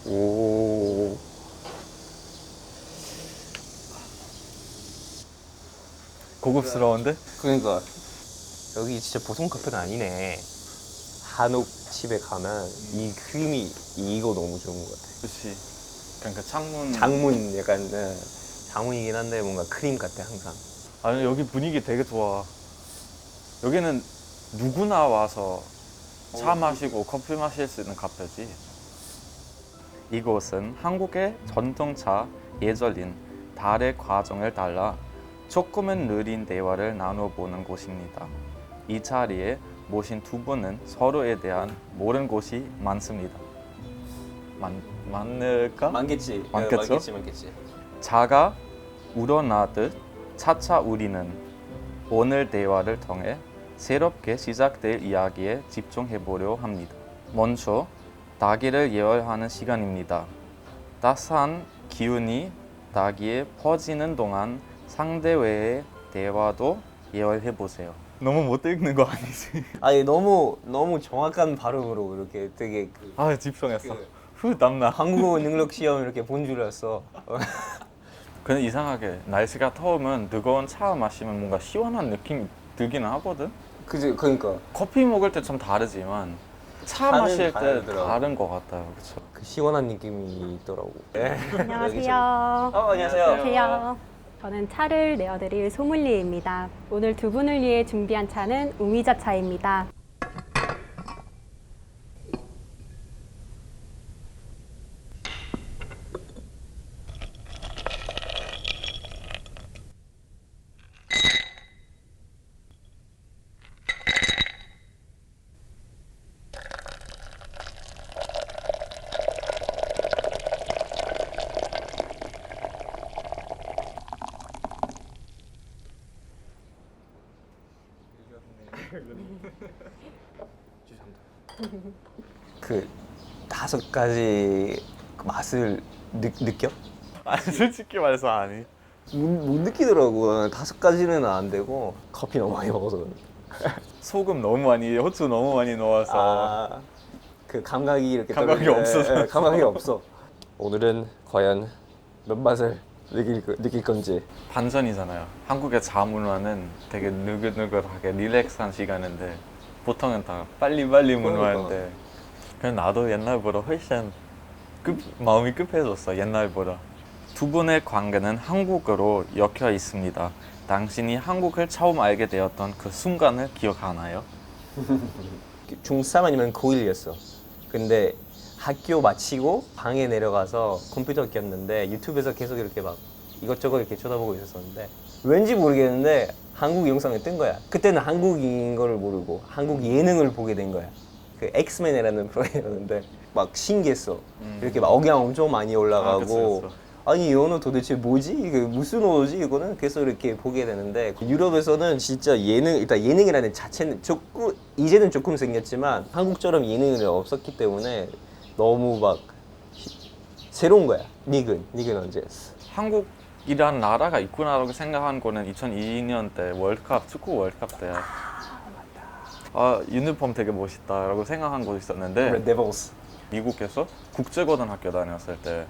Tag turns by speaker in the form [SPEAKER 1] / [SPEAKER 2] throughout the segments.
[SPEAKER 1] 오. 고급스러운데?
[SPEAKER 2] 그러니까 여기 진짜 보통 카페가 아니네. 한옥 집에 가면 이 크림이 이거 너무 좋은 것 같아.
[SPEAKER 1] 그렇지. 그러니까 창문.
[SPEAKER 2] 장문 약간 장문이긴 한데 뭔가 크림 같아 항상.
[SPEAKER 1] 아니 여기 분위기 되게 좋아. 여기는 누구나 와서 차 마시고 커피 마실 수 있는 카페지. 이곳은 한국의 전통차 예절인 달의 과정을 따라 조금은 느린 대화를 나눠보는 곳입니다. 이 자리에 모신 두 분은 서로에 대한 모르는 곳이 많습니다. 많을까?
[SPEAKER 2] 많겠지.
[SPEAKER 1] 많겠죠?
[SPEAKER 2] 많겠지.
[SPEAKER 1] 자가 우러나듯 차차 우리는 오늘 대화를 통해 새롭게 시작될 이야기에 집중해보려 합니다. 먼저 닭이를 예열하는 시간입니다. 따스한 기운이 닭이에 퍼지는 동안 상대 외의 대화도 예열해보세요. 너무 못 읽는 거 아니지?
[SPEAKER 2] 아니 너무 정확한 발음으로 이렇게 되게
[SPEAKER 1] 아 집중했어. 후 땀나.
[SPEAKER 2] 한국어 능력 시험 이렇게 본 줄 알았어.
[SPEAKER 1] 근데 이상하게 날씨가 더우면 뜨거운 차 마시면 뭔가 시원한 느낌이 들기는 하거든?
[SPEAKER 2] 그지 그러니까
[SPEAKER 1] 커피 먹을 때 좀 다르지만 차
[SPEAKER 2] 차는
[SPEAKER 1] 마실 때
[SPEAKER 2] 다르더라고.
[SPEAKER 1] 다른 것 같아요. 그렇죠?
[SPEAKER 2] 그 시원한 느낌이 있더라고. 네.
[SPEAKER 3] 안녕하세요.
[SPEAKER 2] 안녕하세요.
[SPEAKER 3] 안녕하세요. 저는 차를 내어드릴 소믈리에입니다. 오늘 두 분을 위해 준비한 차는 우미자 차입니다.
[SPEAKER 2] 그 5가지 맛을 느껴?
[SPEAKER 1] 아니 솔직히 말해서 아니.
[SPEAKER 2] 못 느끼더라고. 5가지는 안 되고 커피 너무 많이 먹어서.
[SPEAKER 1] 소금 너무 많이, 호주 너무 많이 넣어서
[SPEAKER 2] 그 감각이 이렇게
[SPEAKER 1] 감각이
[SPEAKER 2] 떨어져-
[SPEAKER 1] 없어서.
[SPEAKER 2] 예, 감각이 없어. 오늘은 과연 몇 맛을 느낄 건지.
[SPEAKER 1] 반전이잖아요. 한국의 차 문화는 되게 느긋느긋하게 릴렉스한 시간인데 보통은 다 빨리빨리 문화인데 그냥 나도 옛날보다 훨씬 마음이 급해졌어. 옛날보다. 두 분의 관계는 한국어로 엮여 있습니다. 당신이 한국을 처음 알게 되었던 그 순간을 기억하나요?
[SPEAKER 2] 중3 아니면 고1이었어. 근데 학교 마치고 방에 내려가서 컴퓨터 켰는데 유튜브에서 계속 이렇게 막 이것저것 이렇게 쳐다보고 있었었는데 왠지 모르겠는데 한국 영상이 뜬 거야. 그때는 한국인 걸 모르고 한국 예능을 보게 된 거야. 그 엑스맨이라는 프로그램이었는데 막 신기했어. 이렇게 막 억양 엄청 많이 올라가고
[SPEAKER 1] 그치.
[SPEAKER 2] 아니 이 언어 도대체 뭐지? 이게 무슨 언어지? 이거는 계속 이렇게 보게 되는데 유럽에서는 진짜 일단 예능이라는 자체는 이제는 조금 생겼지만 한국처럼 예능이 없었기 때문에 너무 막 새로운 거야. 닉은 언제였어?
[SPEAKER 1] 한국이라는 나라가 있구나라고 생각한 거는 2002년 때 월드컵, 축구 월드컵 때 유니폼 되게 멋있다라고 생각한 것도 있었는데
[SPEAKER 2] 레드 데블스.
[SPEAKER 1] 미국에서 국제고등학교 다녔을 때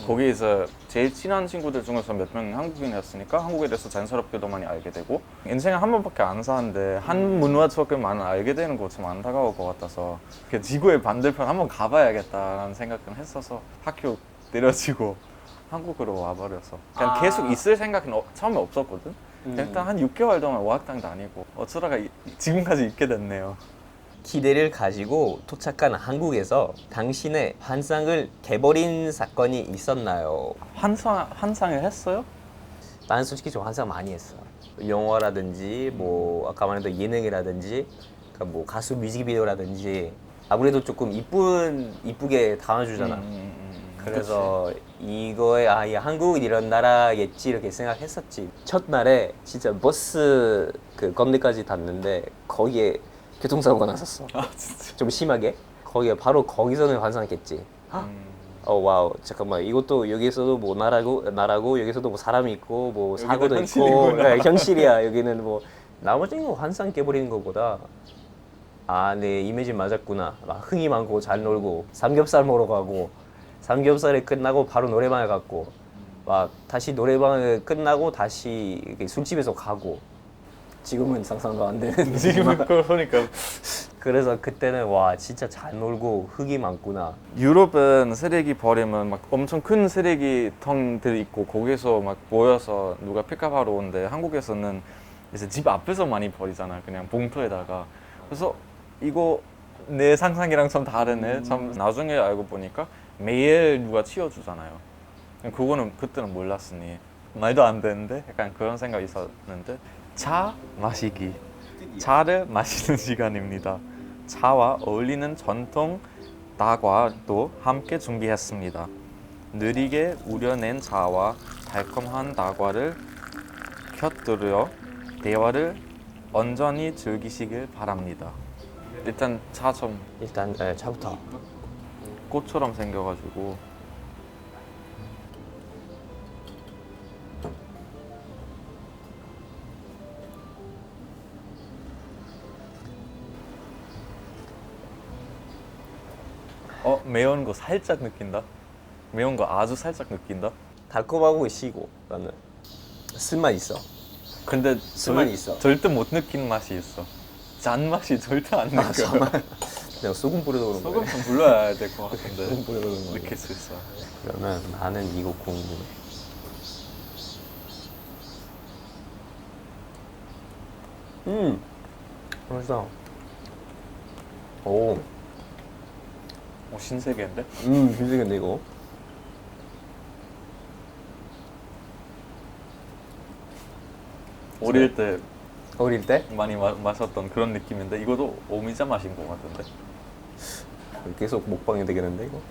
[SPEAKER 1] 거기에서 제일 친한 친구들 중에서 몇 명이 한국인이었으니까 한국에 대해서 자연스럽게도 많이 알게 되고 인생에 한 번밖에 안 사는데 한 문화 조금 많이 알게 되는 거 좀 안타까울 것 같아서 지구의 반대편 한번 가봐야겠다라는 생각을 했어서 학교 내려지고 한국으로 와버려서 그냥 계속 있을 생각은 처음에 없었거든. 일단 한 6개월 동안 어학당 다니고 어쩌다가 지금까지 있게 됐네요.
[SPEAKER 2] 기대를 가지고 도착한 한국에서 당신의 환상을 깨버린 사건이 있었나요?
[SPEAKER 1] 환상을 했어요?
[SPEAKER 2] 나는 솔직히 좀 환상 많이 했어. 영화라든지 뭐 아까 말했던 예능이라든지 그러니까 뭐 가수 뮤직비디오라든지 아무래도 조금 이쁘게 담아주잖아. 그래서 이거에 이 한국은 이런 나라겠지 이렇게 생각했었지. 첫날에 진짜 버스 그 건대까지 탔는데 거기에 교통사고가 났었어.
[SPEAKER 1] 진짜.
[SPEAKER 2] 좀 심하게. 바로 거기서는 환상했겠지. 와우 잠깐만 이것도 여기서도 뭐 나라고 여기서도 뭐 사람이 있고 뭐 사고도 있고
[SPEAKER 1] 현실이구나.
[SPEAKER 2] 현실이야. 여기는 뭐 나머지는 환상 깨버리는 것보다 내 이미지 맞았구나. 막 흥이 많고 잘 놀고 삼겹살 먹으러 가고 삼겹살이 끝나고 바로 노래방에 갔고 막 다시 노래방에 끝나고 다시 이렇게 술집에서 가고 지금은 상상도 안 되는
[SPEAKER 1] 지금 그러니까
[SPEAKER 2] 그래서 그때는 와 진짜 잘 놀고 흙이 많구나.
[SPEAKER 1] 유럽은 쓰레기 버리면 막 엄청 큰 쓰레기통들이 있고 거기서 막 모여서 누가 픽업하러 오는데 한국에서는 이제 집 앞에서 많이 버리잖아. 그냥 봉투에다가. 그래서 이거 내 상상이랑 좀 다르네. 참 나중에 알고 보니까 매일 누가 치워주잖아요. 그거는 그때는 몰랐으니 말도 안 되는데 약간 그런 생각이 있었는데 차 마시기. 차를 마시는 시간입니다. 차와 어울리는 전통 다과도 함께 준비했습니다. 느리게 우려낸 차와 달콤한 다과를 곁들여 대화를 온전히 즐기시길 바랍니다. 일단 차 좀
[SPEAKER 2] 일단 차부터.
[SPEAKER 1] 꽃처럼 생겨가지고 매운 거 살짝 느낀다. 매운 거 아주 살짝 느낀다.
[SPEAKER 2] 달콤하고 시고 나는 쓴맛 있어.
[SPEAKER 1] 근데
[SPEAKER 2] 술만 있어.
[SPEAKER 1] 절대 못 느끼는 맛이 있어. 짠 맛이 절대 안 느껴.
[SPEAKER 2] 그냥 소금 뿌려서 그런
[SPEAKER 1] 소금
[SPEAKER 2] 거야.
[SPEAKER 1] 좀 불러야 될 것 같은데
[SPEAKER 2] 소금 뿌려서 그런 거야.
[SPEAKER 1] 느낄 수 있어.
[SPEAKER 2] 그러면 나는 이거 궁금해. 맛있어. 오,
[SPEAKER 1] 신세계인데?
[SPEAKER 2] 힘들겠네 이거.
[SPEAKER 1] 어릴 때
[SPEAKER 2] 어릴 때
[SPEAKER 1] 많이 마셨던 그런 느낌인데 이것도 오미자 맛인 것 같은데.
[SPEAKER 2] 계속 먹방이 되겠는데 이거.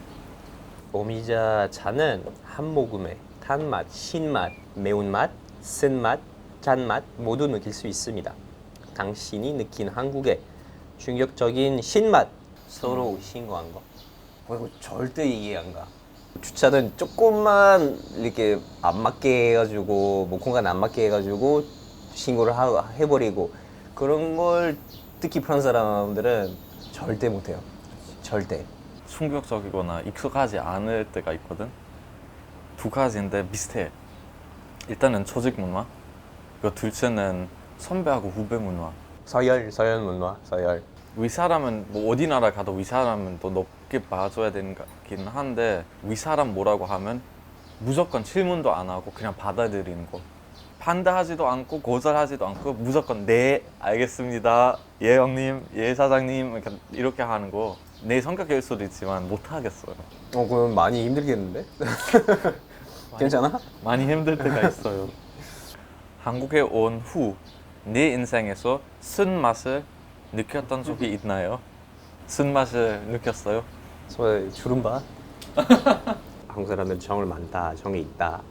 [SPEAKER 2] 오미자 차는 한 모금에 단맛, 신맛, 매운맛, 쓴맛, 짠맛 모두 느낄 수 있습니다. 당신이 느낀 한국의 충격적인 신맛 서로 신고한 거. 이거 절대 이해 안 가. 주차는 조금만 이렇게 안 맞게 해가지고 뭐 공간 안 맞게 해가지고 신고를 해버리고 그런 걸 특히 프랑스 사람들은 절대 못해요. 절대.
[SPEAKER 1] 충격적이거나 익숙하지 않을 때가 있거든. 두 가지인데 비슷해. 일단은 조직 문화. 그리고 둘째는 선배하고 후배 문화.
[SPEAKER 2] 서열 문화, 서열.
[SPEAKER 1] 윗사람은 뭐 어디 나라 가도 윗사람은 또 높게 봐줘야 되는 거긴 한데 윗사람 뭐라고 하면 무조건 질문도 안 하고 그냥 받아들이는 거. 반대하지도 않고 고절하지도 않고 무조건 네 알겠습니다. 예 형님, 예 사장님 이렇게 하는 거. 내 성격일 수도 있지만 못 하겠어요.
[SPEAKER 2] 그럼 많이 힘들겠는데? 괜찮아?
[SPEAKER 1] 많이 힘들 때가 있어요. 한국에 온 후 내 인생에서 쓴맛을 느꼈던 적이 있나요? 쓴맛을 느꼈어요?
[SPEAKER 2] 저 주름봐. 한국 사람은 정을 많다, 정이 있다.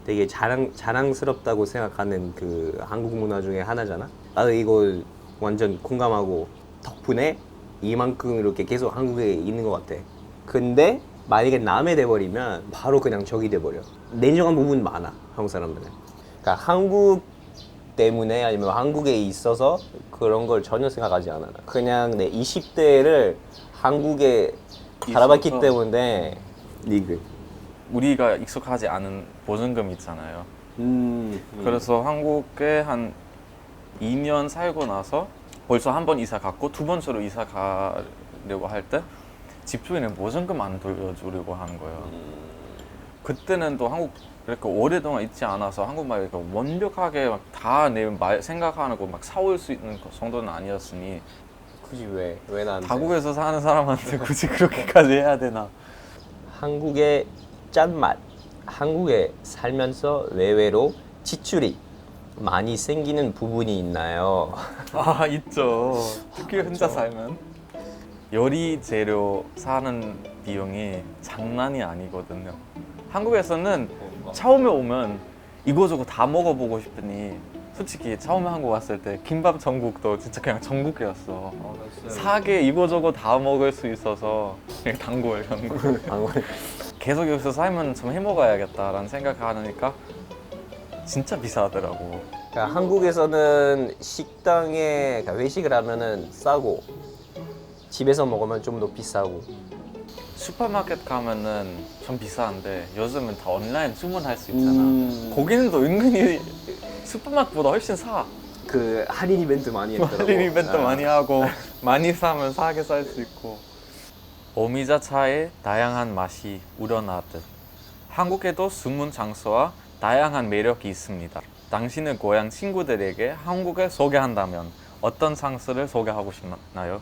[SPEAKER 2] 되게 자랑스럽다고 생각하는 그 한국 문화 중에 하나잖아. 나도 이걸 완전 공감하고 덕분에 이만큼 이렇게 계속 한국에 있는 것 같아. 근데 만약에 남에 돼버리면 바로 그냥 적이 돼버려. 냉정한 부분 많아 한국 사람들은. 그러니까 한국 때문에 아니면 한국에 있어서 그런 걸 전혀 생각하지 않아. 그냥 내 20대를 한국에 살아봤기
[SPEAKER 1] 있어서.
[SPEAKER 2] 때문에 리그.
[SPEAKER 1] 우리가 익숙하지 않은 보증금 있잖아요. 그래서 한국에 한 2년 살고 나서 벌써 한 번 이사 갔고 두 번째로 이사 가려고 할 때 집주인은 보증금 안 돌려주려고 하는 거예요. 그때는 또 한국 이렇게 오랫동안 있지 않아서 한국말 이렇게 완벽하게 막 다 내 말 생각하는 거 막 사올 수 있는 정도는 아니었으니
[SPEAKER 2] 굳이 왜 나한테?
[SPEAKER 1] 타국에서 사는 사람한테 굳이 그렇게까지 해야 되나?
[SPEAKER 2] 한국의 짠맛. 한국에 살면서 외외로 지출이 많이 생기는 부분이 있나요?
[SPEAKER 1] 아 있죠. 특히 혼자 살면 요리 재료 사는 비용이 장난이 아니거든요. 한국에서는 처음에 오면 이거저거 다 먹어보고 싶으니 솔직히 처음에 한국 왔을 때 김밥 전국도 진짜 그냥 전국이었어. 사게 이거저거 다 먹을 수 있어서 그냥 단골. 계속 여기서 살면 좀 해먹어야겠다라는 생각하니까 진짜 비싸더라고.
[SPEAKER 2] 그러니까 한국에서는 식당에 그러니까 외식을 하면은 싸고 집에서 먹으면 좀 더 비싸고
[SPEAKER 1] 슈퍼마켓 가면은 좀 비싼데 요즘은 다 온라인 주문할 수 있잖아. 거기는 또 은근히 슈퍼마켓보다 훨씬 사.
[SPEAKER 2] 그 할인 이벤트 많이 했더라고.
[SPEAKER 1] 할인 이벤트 많이 하고 많이 사면 싸게 살 수 있고. 오미자차의 다양한 맛이 우러나듯 한국에도 숨은 장소와 다양한 매력이 있습니다. 당신의 고향 친구들에게 한국을 소개한다면 어떤 장소를 소개하고 싶나요?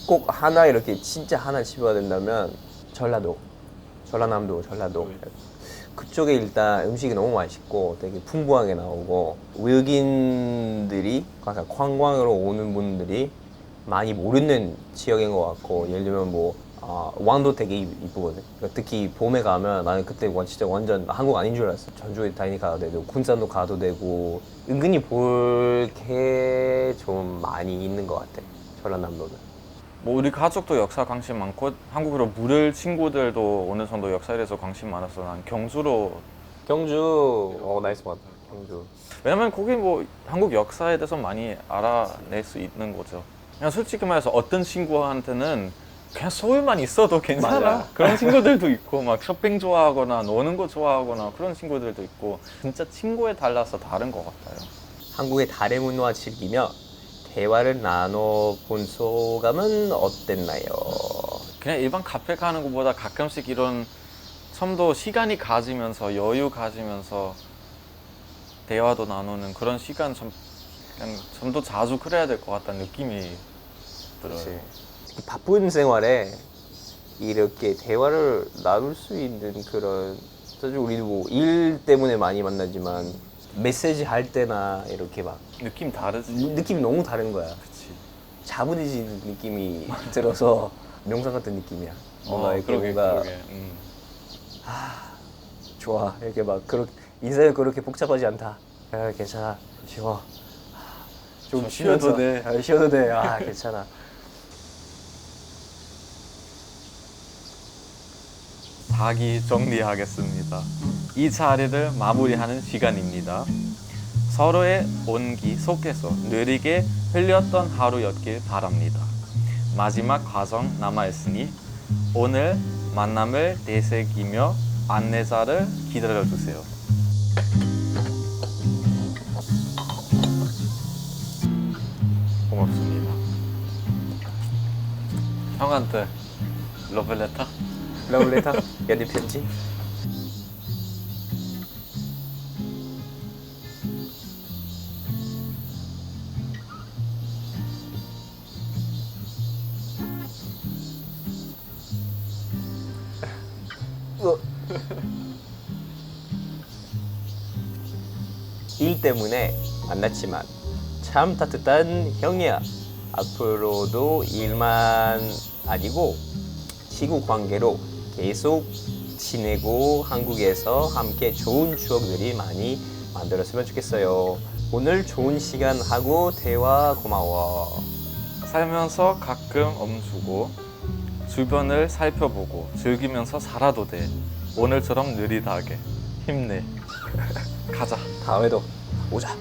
[SPEAKER 2] 꼭 하나 이렇게 진짜 하나 집어야 된다면 전라도, 전라남도, 전라도. 그쪽에 일단 음식이 너무 맛있고 되게 풍부하게 나오고 외국인들이 그러니까 관광으로 오는 분들이 많이 모르는 지역인 것 같고 예를 들면 뭐 왕도 되게 이쁘거든. 그러니까 특히 봄에 가면 나는 그때 진짜 완전 한국 아닌 줄 알았어. 전주에 다니 가도 되고 군산도 가도 되고 은근히 볼 게 좀 많이 있는 것 같아. 전라남도는.
[SPEAKER 1] 뭐 우리 가족도 역사 관심 많고 한국으로 물을 친구들도 어느 정도 역사에 대해서 관심 많아서 난 경주로.
[SPEAKER 2] 경주, 나이스 원. 경주.
[SPEAKER 1] 왜냐면 거기 뭐 한국 역사에 대해서 많이 알아낼 수 있는 거죠. 그냥 솔직히 말해서 어떤 친구한테는 그냥 서울만 있어도 괜찮아.
[SPEAKER 2] 맞아.
[SPEAKER 1] 그런 친구들도 있고 막 쇼핑 좋아하거나 노는 거 좋아하거나 그런 친구들도 있고 진짜 친구에 달라서 다른 것 같아요.
[SPEAKER 2] 한국의 다른 문화 즐기며 대화를 나눠본 소감은 어땠나요?
[SPEAKER 1] 그냥 일반 카페 가는 것보다 가끔씩 이런 좀 더 시간이 가지면서 여유 가지면서 대화도 나누는 그런 시간 좀 더 자주 그래야 될 것 같다는 느낌이 들어요.
[SPEAKER 2] 바쁜 생활에 이렇게 대화를 나눌 수 있는 그런 사실 우리도 뭐 일 때문에 많이 만나지만 메시지 할 때나 이렇게 막
[SPEAKER 1] 느낌 다르지.
[SPEAKER 2] 느낌이 너무 다른 거야.
[SPEAKER 1] 그치.
[SPEAKER 2] 차분해지는 느낌이 들어서 명상 같은 느낌이야. 뭔가 이렇게 뭔가 좋아. 이렇게 막 인생은 그렇게 복잡하지 않다. 괜찮아. 쉬워. 좀
[SPEAKER 1] 쉬어도
[SPEAKER 2] 쉬면서.
[SPEAKER 1] 돼.
[SPEAKER 2] 쉬어도 돼. 괜찮아.
[SPEAKER 1] 자기 정리하겠습니다. 이 자리를 마무리하는 시간입니다. 서로의 온기 속에서 느리게 흘렸던 하루였길 바랍니다. 마지막 과정 남아있으니 오늘 만남을 되새기며 안내자를 기다려주세요. 고맙습니다. 형한테 러블레터?
[SPEAKER 2] 러블레터? 연애 편지? 일 때문에 만났지만 참 따뜻한 형이야. 앞으로도 일만 아니고 지구 관계로 계속 지내고 한국에서 함께 좋은 추억들이 많이 만들었으면 좋겠어요. 오늘 좋은 시간 하고 대화 고마워.
[SPEAKER 1] 살면서 가끔 멈추고 주변을 살펴보고 즐기면서 살아도 돼. 오늘처럼 느리다게 힘내. 가자.
[SPEAKER 2] 다음에도 오자.